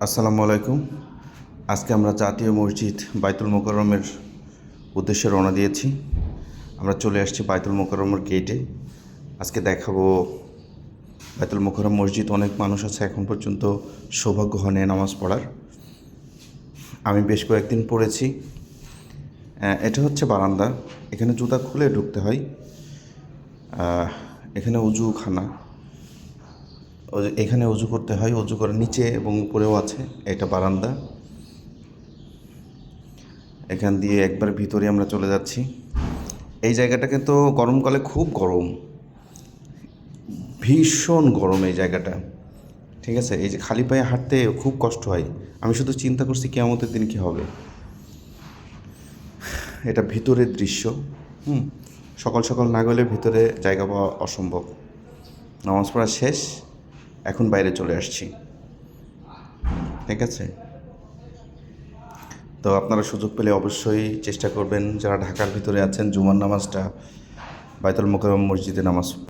আসসালামু আলাইকুম। আজকে আমরা জাতীয় মসজিদ বাইতুল মোকাররমের উদ্দেশ্যে রওনা দিয়েছি। আমরা চলে আসছি বাইতুল মোকাররমের গেটে। আজকে দেখাবো বাইতুল মোকাররম মসজিদ। অনেক মানুষ আছে এখন পর্যন্ত সৌভাগ্য হয়নি নামাজ পড়ার। আমি বেশ কয়েকদিন পড়েছি। এটা হচ্ছে বারান্দা। এখানে জুতা খুলে ঢুকতে হয়। এখানে অজুখানা, এখানে অজু করতে হয়। অজু করে নিচে এবং উপরেও আছে। এটা বারান্দা। এখান দিয়ে একবার ভিতরে আমরা চলে যাচ্ছি। এই জায়গাটা কিন্তু গরমকালে খুব গরম, ভীষণ গরম এই জায়গাটা। ঠিক আছে, এই যে খালি পায়ে হাঁটতে খুব কষ্ট হয়। আমি শুধু চিন্তা করছি কিয়ামতের দিন কী হবে। এটা ভিতরের দৃশ্য। সকাল সকাল না গেলে ভিতরে জায়গা পাওয়া অসম্ভব। নামাজ পড়া শেষ, এখন বাইরে চলে আসছি। ঠিক আছে, তো আপনারা সুযোগ পেলে অবশ্যই চেষ্টা করবেন, যারা ঢাকার ভিতরে আছেন, জুমার নামাজটা বাইতুল মোকাররম মসজিদে নামাজ